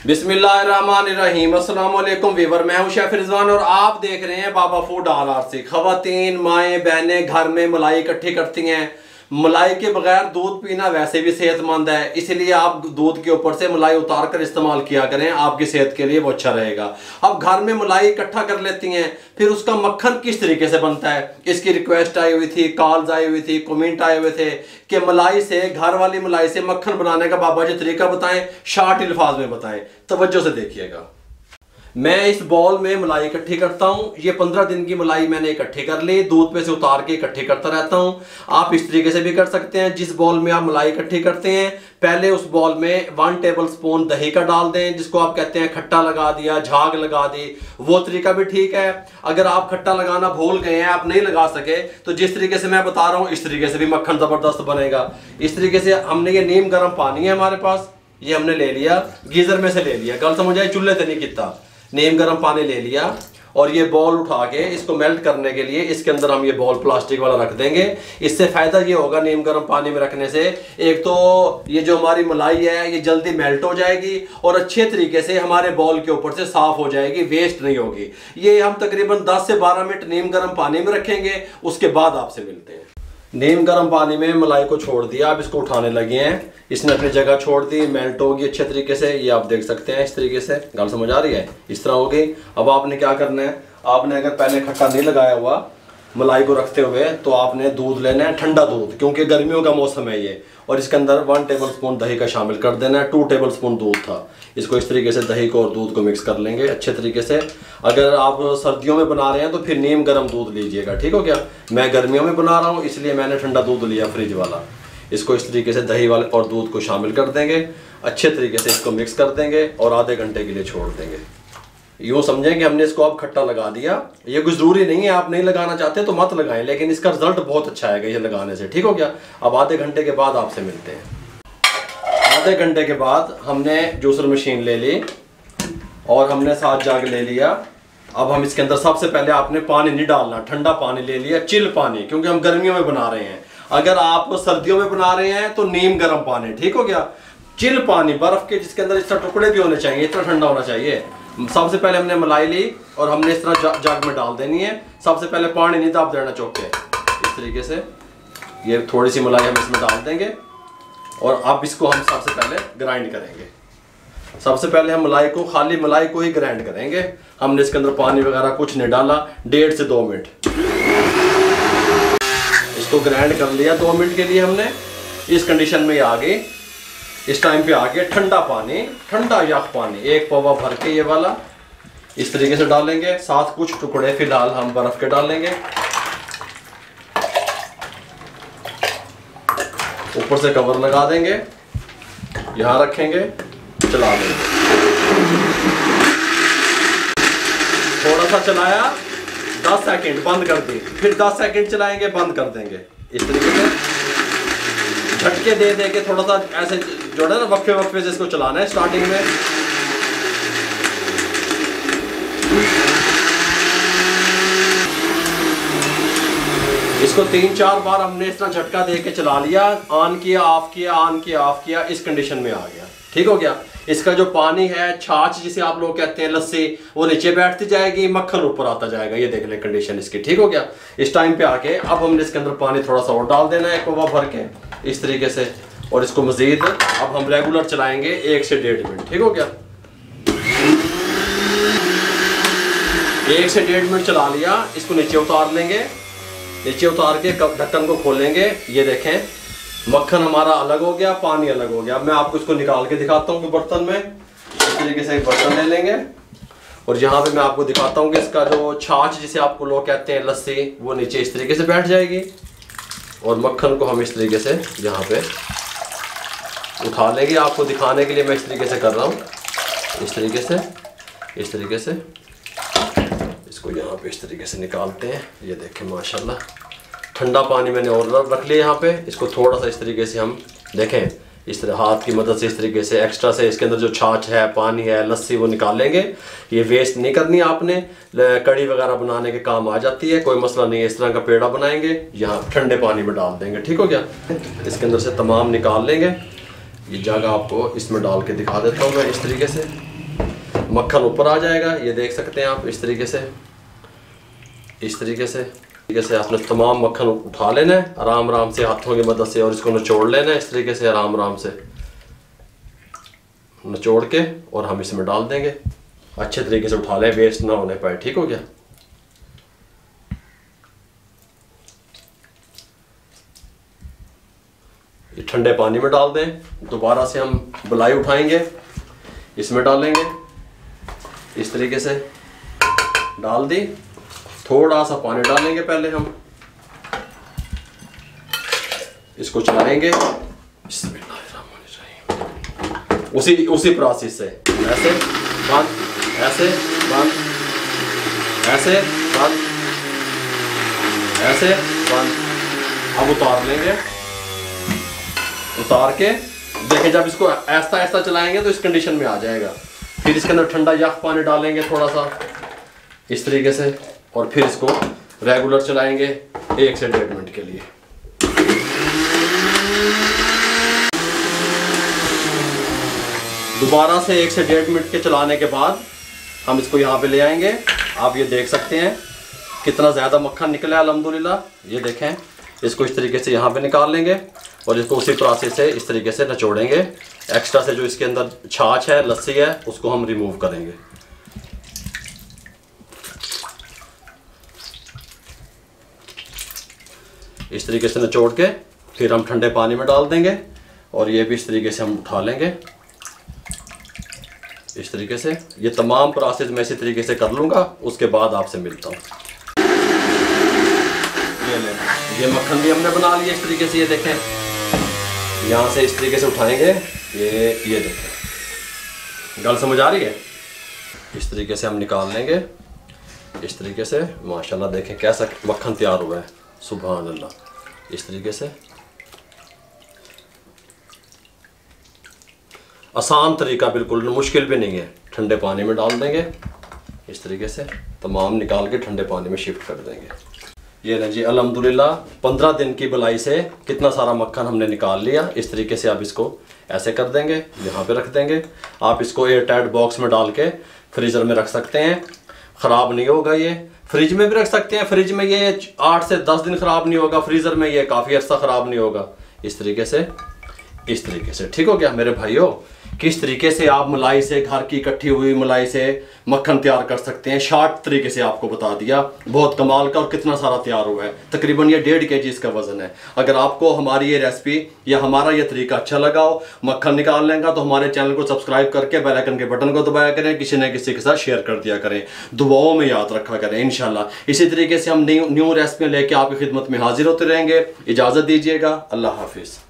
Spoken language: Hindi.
बिस्मिल्लाहिर्रहमानिर्रहीम। अस्सलाम वालेकुम वीवर, मैं हूं शेफ रिजवान और आप देख रहे हैं बाबा फूड RRC। खवातीन, माएँ, बहनें घर में मलाई इकट्ठी करती हैं। मलाई के बगैर दूध पीना वैसे भी सेहतमंद है, इसलिए आप दूध के ऊपर से मलाई उतार कर इस्तेमाल किया करें, आपकी सेहत के लिए वो अच्छा रहेगा। अब घर में मलाई इकट्ठा कर लेती हैं, फिर उसका मक्खन किस तरीके से बनता है, इसकी रिक्वेस्ट आई हुई थी, कॉल्स आई हुई थी, कमेंट आए हुए थे कि मलाई से, घर वाली मलाई से मक्खन बनाने का बाबा जी तरीका बताएं, शार्ट अल्फाज में बताएं। तवज्जो से देखिएगा। मैं इस बॉल में मलाई इकट्ठी करता हूं। ये 15 दिन की मलाई मैंने इकट्ठी कर ली, दूध पे से उतार के इकट्ठी करता रहता हूं। आप इस तरीके से भी कर सकते हैं। जिस बॉल में आप मलाई इकट्ठी करते हैं, पहले उस बॉल में 1 टेबल स्पून दही का डाल दें, जिसको आप कहते हैं खट्टा लगा दिया, झाग लगा दी, वो तरीका भी ठीक है। अगर आप खट्टा लगाना भूल गए हैं, आप नहीं लगा सके, तो जिस तरीके से मैं बता रहा हूँ इस तरीके से भी मक्खन जबरदस्त बनेगा। इस तरीके से हमने ये नीम गर्म पानी है हमारे पास, ये हमने ले लिया, गीजर में से ले लिया, गल समझ आए, चूल्हे से नहीं कितना, नीम गर्म पानी ले लिया। और ये बॉल उठा के इसको मेल्ट करने के लिए इसके अंदर हम ये बॉल प्लास्टिक वाला रख देंगे। इससे फायदा ये होगा नीम गर्म पानी में रखने से, एक तो ये जो हमारी मलाई है ये जल्दी मेल्ट हो जाएगी और अच्छे तरीके से हमारे बॉल के ऊपर से साफ हो जाएगी, वेस्ट नहीं होगी। ये हम तकरीबन 10 से 12 मिनट नीम गर्म पानी में रखेंगे, उसके बाद आपसे मिलते हैं। नीम गर्म पानी में मलाई को छोड़ दिया, आप इसको उठाने लगे हैं, इसने अपनी जगह छोड़ दी, मेल्ट होगी अच्छे तरीके से। ये आप देख सकते हैं इस तरीके से, गल समझ आ रही है, इस तरह हो गई। अब आपने क्या करना है, आपने अगर पहले खट्टा नहीं लगाया हुआ मलाई को रखते हुए, तो आपने दूध लेना है, ठंडा दूध, क्योंकि गर्मियों का मौसम है ये, और इसके अंदर 1 टेबल स्पून दही का शामिल कर देना है। 2 टेबल स्पून दूध था, इसको इस तरीके से दही को और दूध को मिक्स कर लेंगे अच्छे तरीके से। अगर आप सर्दियों में बना रहे हैं तो फिर नीम गर्म दूध लीजिएगा, ठीक हो गया। मैं गर्मियों में बना रहा हूँ इसलिए मैंने ठंडा दूध लिया, फ्रिज वाला। इसको इस तरीके से दही वाले और दूध को शामिल कर देंगे, अच्छे तरीके से इसको मिक्स कर देंगे और आधे घंटे के लिए छोड़ देंगे। यूँ समझें कि हमने इसको अब खट्टा लगा दिया। ये कुछ ज़रूरी नहीं है, आप नहीं लगाना चाहते तो मत लगाएं, लेकिन इसका रिजल्ट बहुत अच्छा आएगा ये लगाने से, ठीक हो गया। अब आधे घंटे के बाद आपसे मिलते हैं। आधे घंटे के बाद हमने जूसर मशीन ले ली और हमने 7 जाग ले लिया। अब हम इसके अंदर सबसे पहले आपने पानी नहीं डालना, ठंडा पानी ले लिया, चिल पानी, क्योंकि हम गर्मियों में बना रहे हैं। अगर आप सर्दियों में बना रहे हैं तो नीम गर्म पानी, ठीक हो गया। चिल पानी, बर्फ के, जिसके अंदर इस तरह टुकड़े भी होने चाहिए, इतना ठंडा होना चाहिए। सबसे पहले हमने मलाई ली और हमने इस तरह जग में डाल देनी है। सबसे पहले पानी नहीं दाब देना चौक के, इस तरीके से। ये थोड़ी सी मलाई हम इसमें डाल देंगे और अब इसको हम सबसे पहले ग्राइंड करेंगे। सबसे पहले हम मलाई को, खाली मलाई को ही ग्राइंड करेंगे। हमने इसके अंदर पानी वगैरह कुछ नहीं डाला। 1.5 से 2 मिनट इसको ग्राइंड कर लिया। 2 मिनट के लिए हमने इस कंडीशन में आ गई। इस टाइम पे आ गया ठंडा पानी, ठंडा यख पानी, 1 पवा भर के ये वाला इस तरीके से डालेंगे। साथ कुछ टुकड़े फिलहाल हम बर्फ के डालेंगे, ऊपर से कवर लगा देंगे, यहाँ रखेंगे, चला देंगे। थोड़ा सा चलाया, 10 सेकंड, बंद कर दी, फिर 10 सेकंड चलाएंगे, बंद कर देंगे। इस तरीके से झटके दे दे के थोड़ा सा ऐसे जो है ना, वक्फे वक्फे से इसको चलाना है स्टार्टिंग में। इसको 3-4 बार हमने इस तरह झटका दे के चला लिया, ऑन किया, ऑफ किया, ऑन किया, ऑफ किया, इस कंडीशन में आ गया, ठीक हो गया। इसका जो पानी है, छाछ जिसे आप लोग कहते हैं, लस्सी, वो नीचे बैठती जाएगी, मक्खन ऊपर आता जाएगा। ये देख ले कंडीशन इसकी, ठीक हो गया। इस टाइम पे आके अब हमने इसके अंदर पानी थोड़ा सा और डाल देना है, 1 पवा भर के, इस तरीके से। और इसको मजीद अब हम रेगुलर चलाएंगे 1 से 1.5 मिनट, ठीक हो गया। 1 से 1.5 मिनट चला लिया। इसको नीचे उतार लेंगे, नीचे उतार के ढक्कन को खोलेंगे। ये देखें मक्खन हमारा अलग हो गया, पानी अलग हो गया। अब मैं आपको इसको निकाल के दिखाता हूँ बर्तन में। इस तरीके से एक बर्तन ले लेंगे और यहाँ पे मैं आपको दिखाता हूँ कि इसका जो छाछ जिसे आपको लोग कहते हैं, लस्सी, वो नीचे इस तरीके से बैठ जाएगी। और मक्खन को हम इस तरीके से यहाँ पे उठा लेंगे। आपको दिखाने के लिए मैं इस तरीके से कर रहा हूँ, इस तरीके से, इस तरीके से। इसको यहाँ पे इस तरीके से निकालते हैं। ये देखें माशाल्लाह, ठंडा पानी मैंने और रख लिया यहाँ पे। इसको थोड़ा सा इस तरीके से हम देखें, इस तरह हाथ की मदद से इस तरीके से एक्स्ट्रा से इसके अंदर जो छाछ है, पानी है, लस्सी, वो निकाल लेंगे। ये वेस्ट नहीं करनी आपने, कड़ी वगैरह बनाने के काम आ जाती है, कोई मसला नहीं है। इस तरह का पेड़ा बनाएंगे, यहाँ ठंडे पानी में डाल देंगे, ठीक हो गया। इसके अंदर से तमाम निकाल लेंगे। ये जगह आपको इसमें डाल के दिखा देता हूँ मैं, इस तरीके से। मक्खन ऊपर आ जाएगा, ये देख सकते हैं आप। इस तरीके से आपने तमाम मक्खन उठा लेना है आराम आराम से हाथों की मदद से, और इसको निचोड़ लेना है इस तरीके से आराम आराम से निचोड़ के, और हम इसमें डाल देंगे। अच्छे तरीके से उठा लें, वेस्ट ना होने पाए। ठीक हो गया। ये ठंडे पानी में डाल दें। दोबारा से हम बुलाई उठाएंगे, इसमें डालेंगे, इस तरीके से डाल दी। थोड़ा सा पानी डालेंगे पहले हम, इसको चलाएंगे। उसी प्रोसेस से ऐसे बंद, ऐसे बंद, ऐसे बंद, ऐसे बंद। अब उतार लेंगे। उतार के देखें, जब इसको ऐसा ऐसा चलाएंगे तो इस कंडीशन में आ जाएगा। फिर इसके अंदर ठंडा यख पानी डालेंगे थोड़ा सा इस तरीके से, और फिर इसको रेगुलर चलाएंगे 1 से 1.5 मिनट के लिए। दोबारा से 1 से 1.5 मिनट के चलाने के बाद हम इसको यहाँ पे ले आएंगे। आप ये देख सकते हैं कितना ज़्यादा मक्खन निकला है अल्हम्दुलिल्लाह। ये देखें, इसको इस तरीके से यहाँ पे निकाल लेंगे और इसको उसी प्रोसेस से इस तरीके से निचोड़ेंगे। एक्स्ट्रा से जो इसके अंदर छाछ है, लस्सी है, उसको हम रिमूव करेंगे। इस तरीके से निचोड़ के फिर हम ठंडे पानी में डाल देंगे, और ये भी इस तरीके से हम उठा लेंगे इस तरीके से। ये तमाम प्रोसेस मैं इसी तरीके से कर लूँगा, उसके बाद आपसे मिलता हूँ। ये मक्खन भी हमने बना लिया इस तरीके से। ये देखें, यहाँ से इस तरीके से उठाएंगे। ये देखें, गल समझ आ रही है। इस तरीके से हम निकाल लेंगे इस तरीके से। माशाल्लाह देखें कैसा मक्खन तैयार हुआ है, सुभान अल्लाह। इस तरीके से आसान तरीका, बिल्कुल मुश्किल भी नहीं है। ठंडे पानी में डाल देंगे इस तरीके से, तमाम निकाल के ठंडे पानी में शिफ्ट कर देंगे। ये ना जी अल्हम्दुलिल्लाह 15 दिन की बुलाई से कितना सारा मक्खन हमने निकाल लिया। इस तरीके से आप इसको ऐसे कर देंगे, यहाँ पे रख देंगे। आप इसको एयर टाइट बॉक्स में डाल के फ्रीज़र में रख सकते हैं, ख़राब नहीं होगा। ये फ्रिज में भी रख सकते हैं, फ्रिज में ये 8 से 10 दिन ख़राब नहीं होगा। फ्रीज़र में ये काफ़ी अर्सा ख़राब नहीं होगा। इस तरीके से ठीक हो गया मेरे भाइयों। किस तरीके से आप मलाई से, घर की इकट्ठी हुई मलाई से मक्खन तैयार कर सकते हैं, शॉर्ट तरीके से आपको बता दिया। बहुत कमाल का, और कितना सारा तैयार हुआ है। तकरीबन ये 1.5 kg इसका वजन है। अगर आपको हमारी ये रेसिपी या हमारा ये तरीका अच्छा लगा हो मक्खन निकालने का, तो हमारे चैनल को सब्सक्राइब करके बेल आइकन के बटन को दबाया करें, किसी न किसी के साथ शेयर कर दिया करें, दुआओं में याद रखा करें। इंशाल्लाह इसी तरीके से हम न्यू रेसिपियाँ लेके आपकी खिदमत में हाजिर होते रहेंगे। इजाज़त दीजिएगा, अल्लाह हाफिज़।